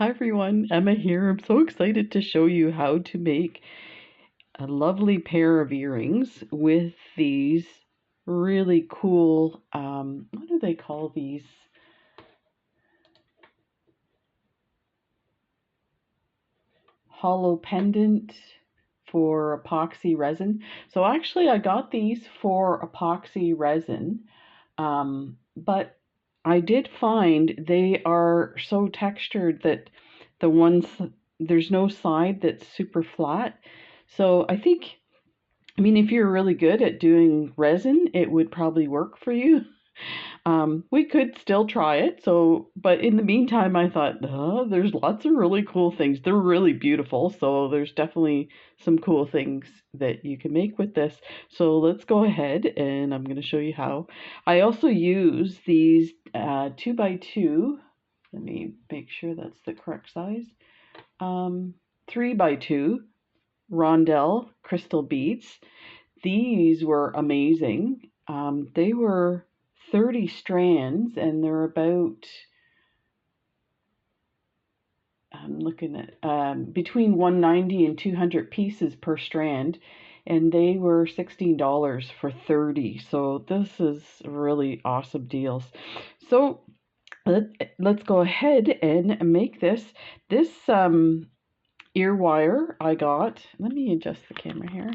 Hi everyone, Emma here. I'm so excited to show you how to make a lovely pair of earrings with these really cool, what do they call these? Hollow pendant for epoxy resin. So actually I got these for epoxy resin, but I did find they are so textured that the ones, there's no side that's super flat. So I think, I mean, if you're really good at doing resin, it would probably work for you. We could still try it. So, but in the meantime, I thought, there's lots of really cool things. They're really beautiful. So there's definitely some cool things that you can make with this. So let's go ahead and I'm going to show you how. I also use these 2x2. Let me make sure that's the correct size. 3x2 Rondelle crystal beads. These were amazing. They were 30 strands and they're about, I'm looking at between 190 and 200 pieces per strand, and they were $16 for 30. So this is really awesome deals. So let's go ahead and make this. This ear wire I got, let me adjust the camera here.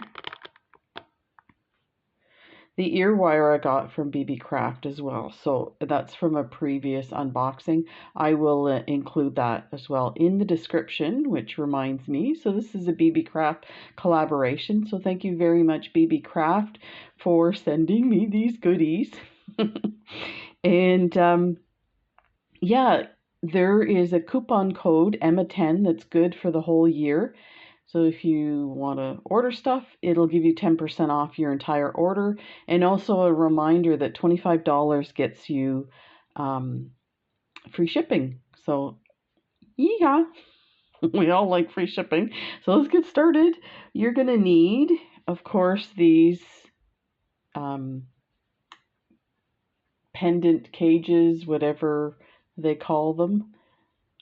The ear wire I got from Beebeecraft as well. So that's from a previous unboxing. I will include that as well in the description, which reminds me. So this is a Beebeecraft collaboration. So thank you very much, Beebeecraft, for sending me these goodies. And yeah, there is a coupon code Emma10 that's good for the whole year. So if you want to order stuff, it'll give you 10% off your entire order. And also a reminder that $25 gets you free shipping. So yeah, we all like free shipping. So let's get started. You're going to need, of course, these pendant cages, whatever they call them.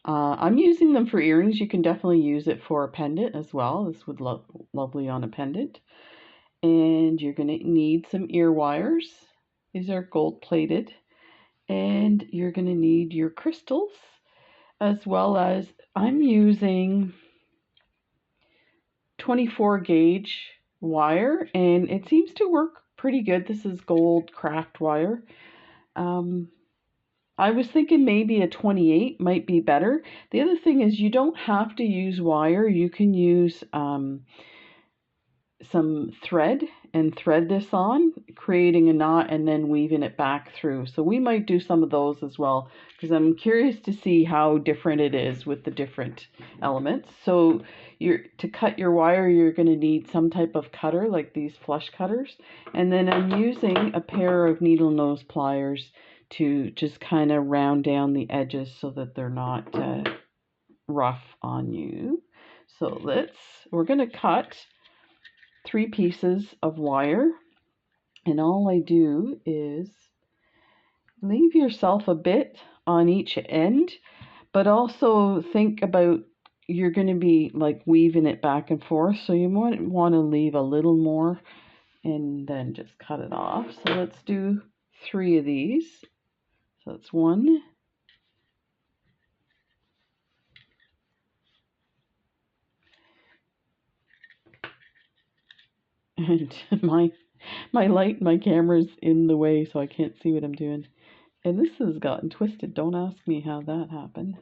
I'm using them for earrings. You can definitely use it for a pendant as well. This would look lovely on a pendant. And you're going to need some ear wires. These are gold plated. And you're going to need your crystals, as well as I'm using 24 gauge wire, and it seems to work pretty good. This is gold craft wire. I was thinking maybe a 28 might be better. The other thing is you don't have to use wire. You can use some thread and thread this on, creating a knot and then weaving it back through. So we might do some of those as well, because I'm curious to see how different it is with the different elements. So to cut your wire, you're going to need some type of cutter, like these flush cutters. And then I'm using a pair of needle nose pliers to just kind of round down the edges so that they're not rough on you. So we're going to cut 3 pieces of wire, and all I do is leave yourself a bit on each end, but also think about you're going to be like weaving it back and forth, so you might want to leave a little more and then just cut it off. So let's do 3 of these. So that's 1, and my camera's in the way, so I can't see what I'm doing. And this has gotten twisted. Don't ask me how that happened.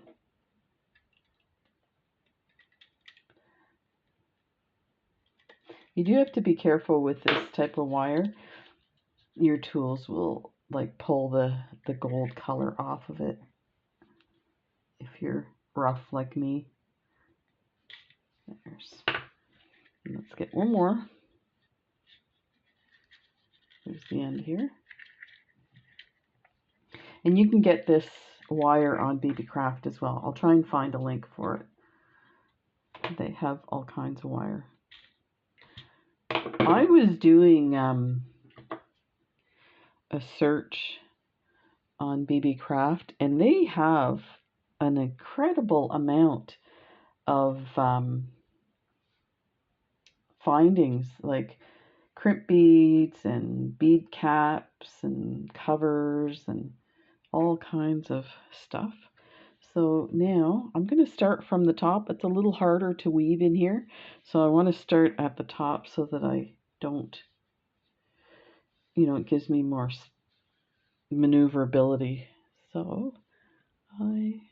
You do have to be careful with this type of wire. Your tools will like pull the gold color off of it if you're rough like me. Let's get one more. There's the end here. And you can get this wire on Beebeecraft as well. I'll try and find a link for it. They have all kinds of wire. I was doing a search on Beebeecraft, and they have an incredible amount of findings, like crimp beads and bead caps and covers and all kinds of stuff. So now I'm going to start from the top. It's a little harder to weave in here, so I want to start at the top so that I don't, it gives me more maneuverability. So let me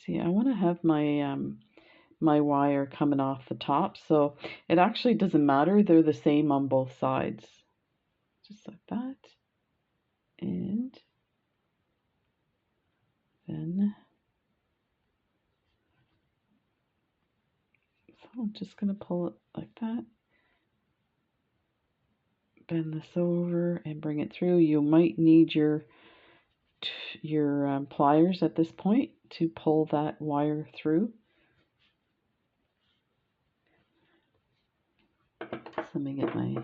see, I want to have my my wire coming off the top, so it actually doesn't matter, they're the same on both sides, just like that. And then so I'm just going to pull it like that, bend this over and bring it through. You might need your pliers at this point to pull that wire through. So let me get my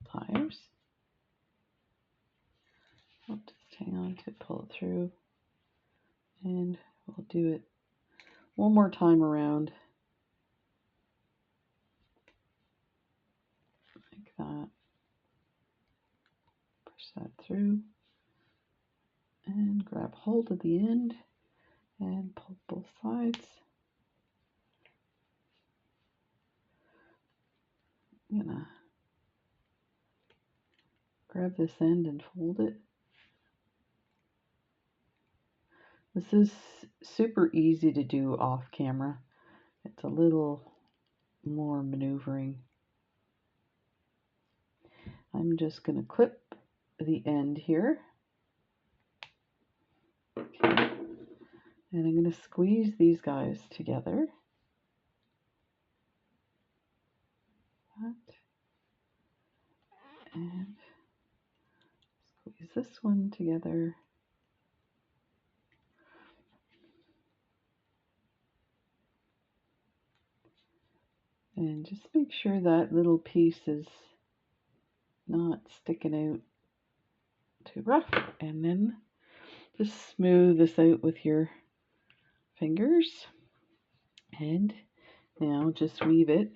pliers. I'll just hang on to pull it through, and we'll do it one more time around like that. Push that through and grab hold of the end and pull both sides. I'm gonna grab this end and fold it. This is super easy to do off camera. It's a little more maneuvering. I'm just going to clip the end here. Okay. And I'm going to squeeze these guys together. That. And squeeze this one together. And just make sure that little piece is not sticking out too rough. And then just smooth this out with your fingers. And now just weave it.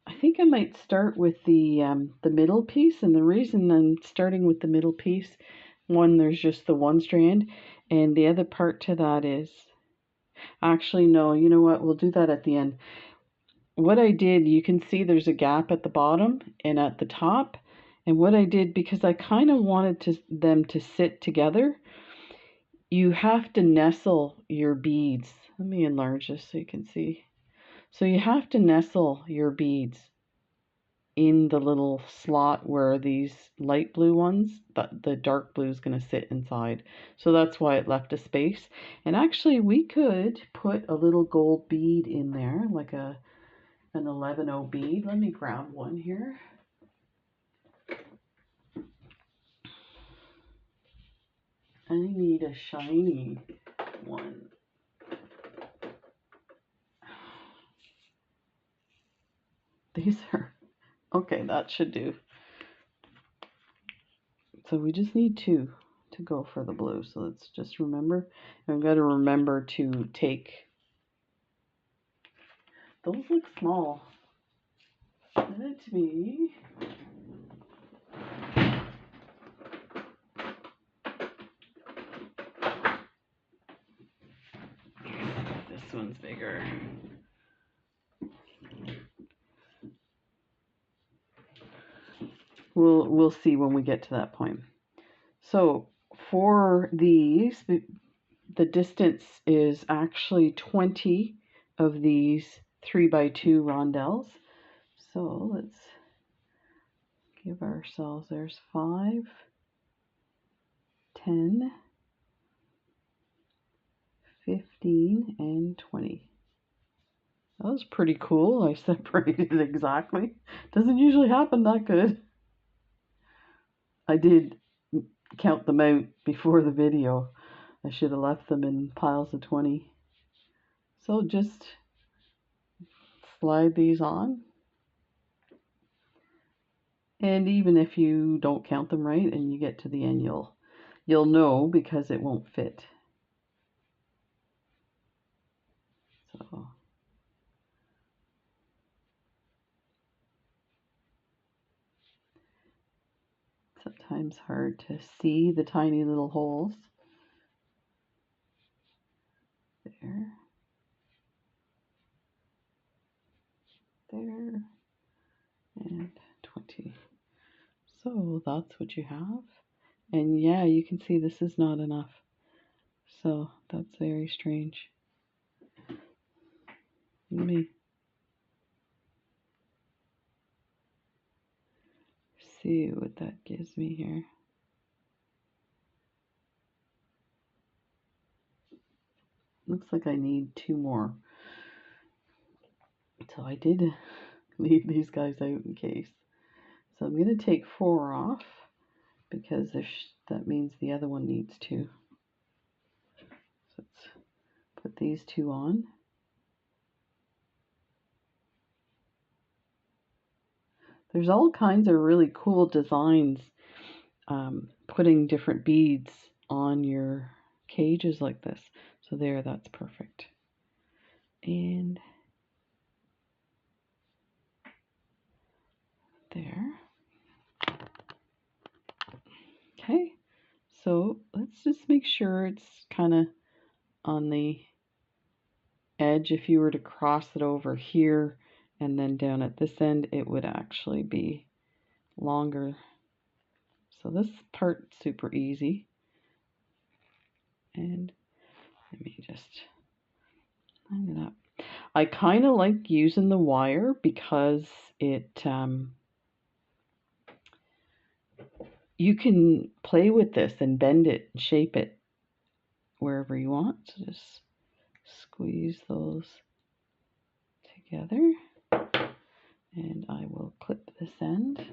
I think I might start with the middle piece, and the reason I'm starting with the middle piece, one, there's just the one strand, and the other part to that is, actually no, you know what, we'll do that at the end. What I did, you can see there's a gap at the bottom and at the top, and what I did, because I kind of wanted them to sit together, you have to nestle your beads. Let me enlarge this so you can see. So you have to nestle your beads in the little slot where these light blue ones, but the dark blue is going to sit inside. So that's why it left a space. And actually we could put a little gold bead in there, like an 11-0 bead. Let me grab one here. I need a shiny one. These are, okay, that should do. So we just need two to go for the blue. So let's just remember, I've got to remember to take, those look small. Send it to me. This one's bigger. We'll see when we get to that point. So for these, the distance is actually 20 of these 3x2 rondelles. So let's give ourselves, there's 5, 10, 15, and 20. That was pretty cool. I separated it exactly. Doesn't usually happen that good. I did count them out before the video. I should have left them in piles of 20. So just slide these on. And even if you don't count them right and you get to the end, you'll know because it won't fit. So sometimes hard to see the tiny little holes. There. There. And 20. So that's what you have. And yeah, you can see this is not enough. So that's very strange. Let me see what that gives me here. Looks like I need 2 more. So I did leave these guys out in case. So I'm going to take 4 off because that means the other one needs 2. So let's put these 2 on. There's all kinds of really cool designs putting different beads on your cages like this. So there, that's perfect. And there. Okay, so let's just make sure it's kind of on the edge. If you were to cross it over here and then down at this end, it would actually be longer. So this part's super easy. And let me just line it up. I kind of like using the wire because it you can play with this and bend it and shape it wherever you want. So just squeeze those together. And I will clip this end.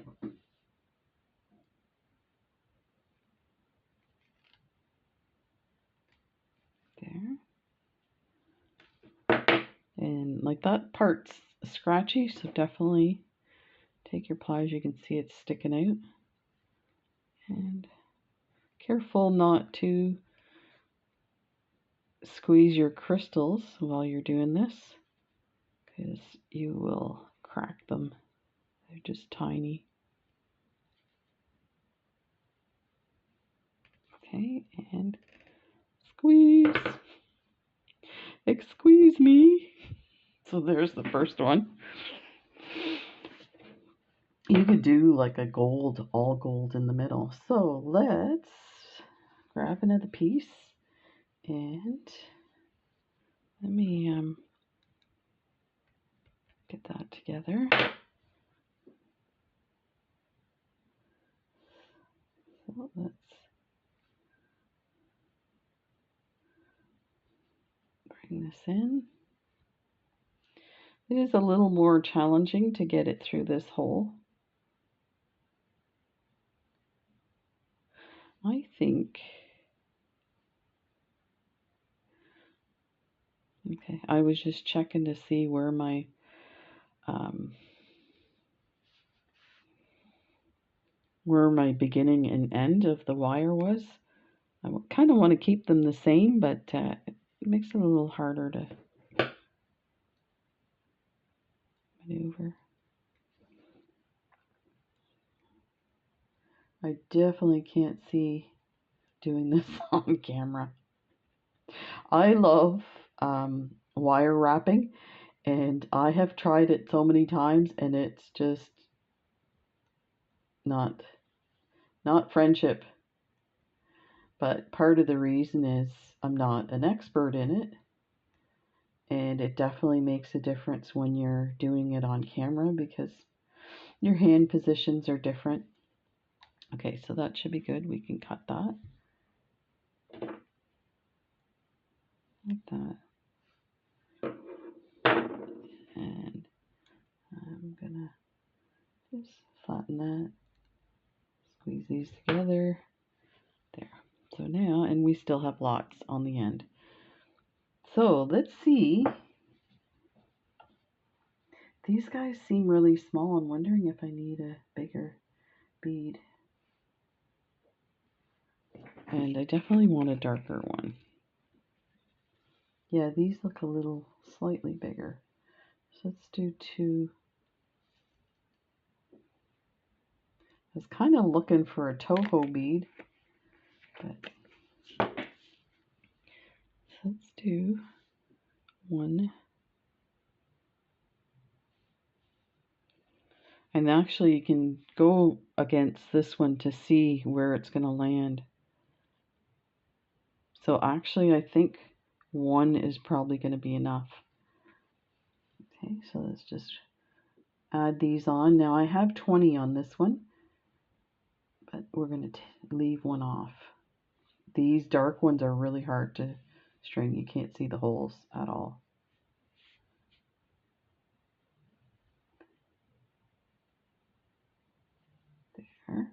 There. And like that part's scratchy, so definitely take your pliers. You can see it's sticking out. And careful not to squeeze your crystals while you're doing this, because you will crack them. They're just tiny. Okay, and squeeze. Squeeze me. So there's the first one. You could do like a gold, all gold in the middle. So let's grab another piece and let me get that together. So let's bring this in. It is a little more challenging to get it through this hole. I think, okay, I was just checking to see where my beginning and end of the wire was. I kind of want to keep them the same, but it makes it a little harder to maneuver. I definitely can't see doing this on camera. I love wire wrapping, and I have tried it so many times, and it's just not friendship. But part of the reason is I'm not an expert in it, and it definitely makes a difference when you're doing it on camera because your hand positions are different. Okay, so that should be good. We can cut that like that. And I'm gonna just flatten that, squeeze these together. There. So now, and we still have lots on the end. So let's see. These guys seem really small. I'm wondering if I need a bigger bead. And I definitely want a darker one. Yeah, these look a little slightly bigger. So let's do 2. I was kind of looking for a Toho bead, but let's do 1. And actually you can go against this one to see where it's going to land. So actually I think 1 is probably going to be enough. Okay, so let's just add these on. Now I have 20 on this one, but we're going to leave 1 off. These dark ones are really hard to string. You can't see the holes at all. There.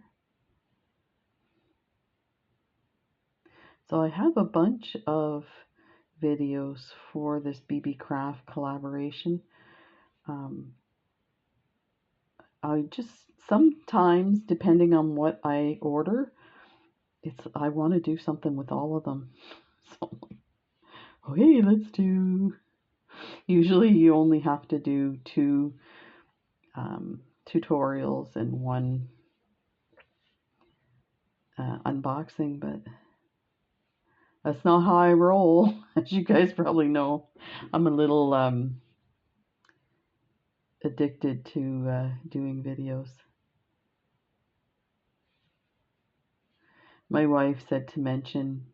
So I have a bunch of videos for this Beebeecraft collaboration. I just sometimes, depending on what I order, I want to do something with all of them. So, okay, let's do. Usually, you only have to do 2 tutorials and 1 unboxing, but that's not how I roll. As you guys probably know, I'm a little addicted to doing videos. My wife said to mention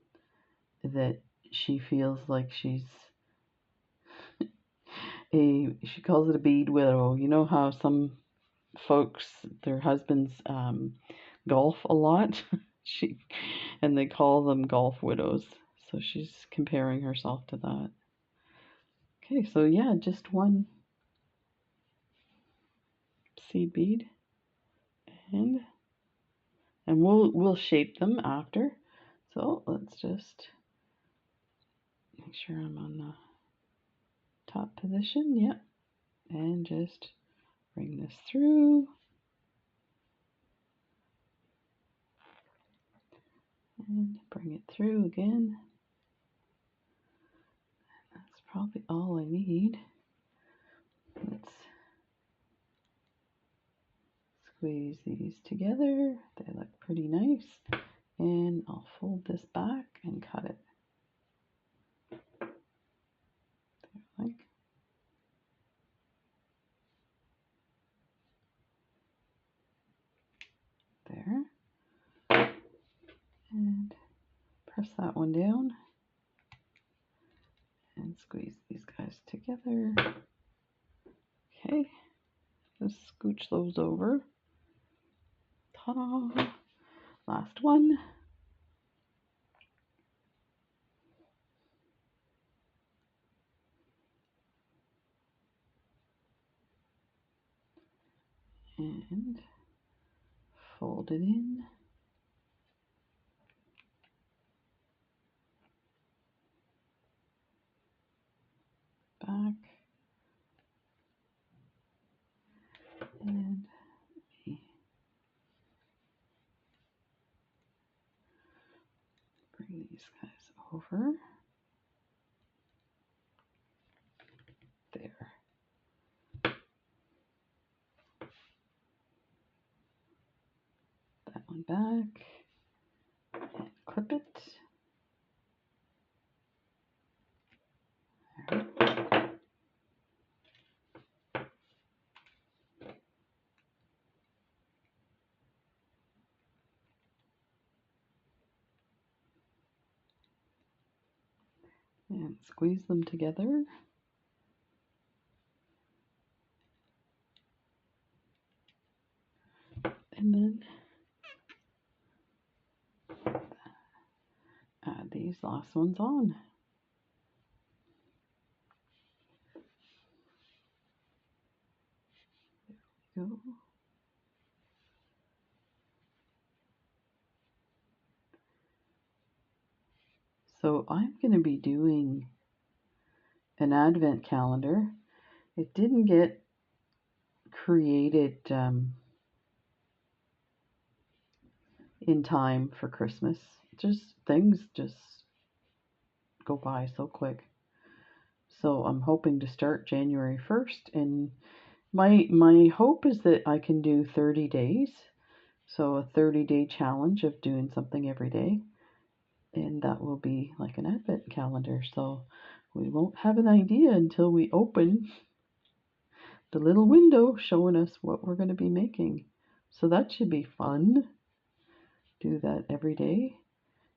that she feels like she calls it a bead widow. You know how some folks, their husbands golf a lot? And they call them golf widows. So she's comparing herself to that. Okay, so yeah, just 1 seed bead, and we'll shape them after. So let's just make sure I'm on the top position. Yep, and just bring this through. And bring it through again. That's probably all I need. Let's squeeze these together. They look pretty nice. And I'll fold this back and cut it. Like. There. And press that one down. And squeeze these guys together. Okay. Just scooch those over. Ta-da! Last one. And fold it in. Back. And bring these guys over. There. That one back. And clip it. There. And squeeze them together. And then add these last ones on. There we go. So I'm going to be doing an advent calendar. It didn't get created in time for Christmas just things just go by so quick. So I'm hoping to start January 1st, and my hope is that I can do 30 days. So a 30-day challenge of doing something every day, and that will be like an advent calendar. So we won't have an idea until we open the little window showing us what we're going to be making. So that should be fun. Do that every day.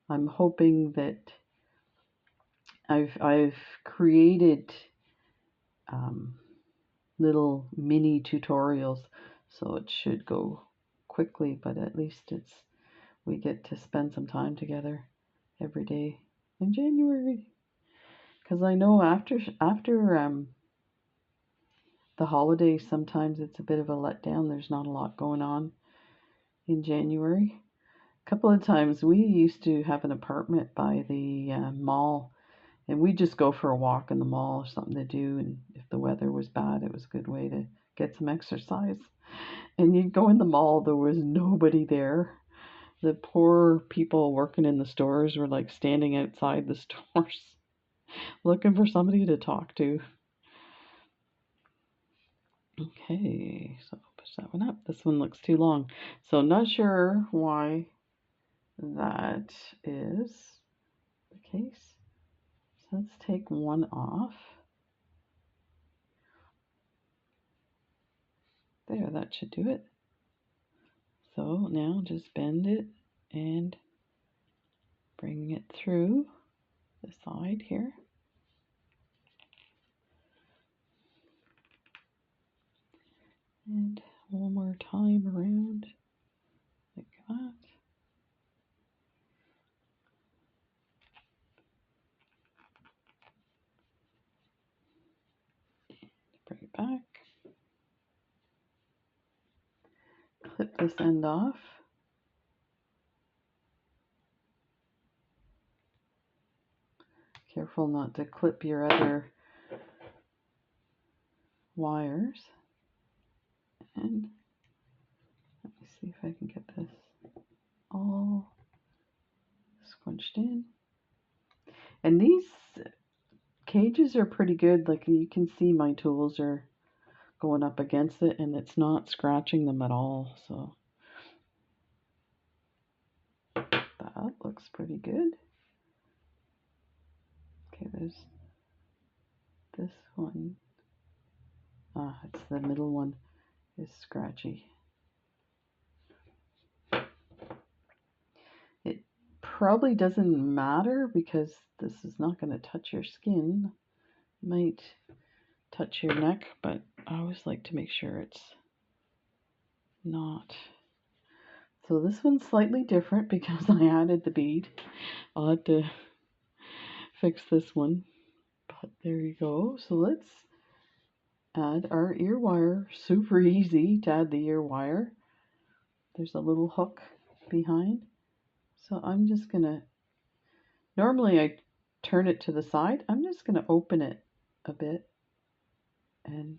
I'm hoping that I've created little mini tutorials, so it should go quickly, but at least we get to spend some time together every day in January. Because I know after the holidays, sometimes it's a bit of a letdown. There's not a lot going on in January. A couple of times we used to have an apartment by the mall, and we'd just go for a walk in the mall or something to do, and if the weather was bad, it was a good way to get some exercise. And you'd go in the mall, there was nobody there. The poor people working in the stores were like standing outside the stores looking for somebody to talk to. Okay, so push that one up. This one looks too long. So not sure why that is the case. So let's take one off. There, that should do it. So now just bend it and bring it through the side here. And one more time around like that. Bring it back. Clip this end off. Careful not to clip your other wires. And let me see if I can get this all squinched in. And these cages are pretty good. Like you can see my tools are going up against it and it's not scratching them at all. So that looks pretty good. Okay, there's this one. Ah, it's the middle one is scratchy. It probably doesn't matter because this is not going to touch your skin. It might touch your neck, but I always like to make sure it's not. So this one's slightly different because I added the bead. I'll have to fix this one, but there you go. So let's add our ear wire. Super easy to add the ear wire. There's a little hook behind. So I'm just gonna, normally I turn it to the side. I'm just gonna open it a bit and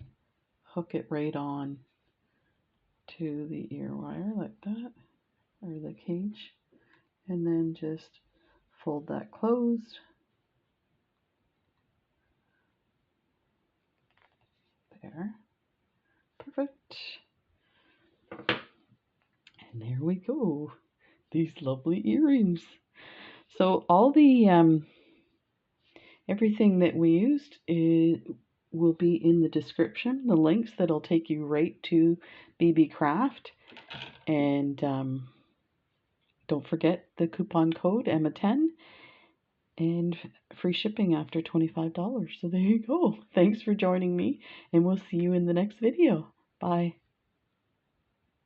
hook it right on to the ear wire like that, or the cage, and then just fold that closed. There. Perfect. And there we go. These lovely earrings. So all the everything that we used will be in the description. The links that'll take you right to Beebeecraft. And don't forget the coupon code Emma10 and free shipping after $25. So there you go. Thanks for joining me, and we'll see you in the next video. Bye.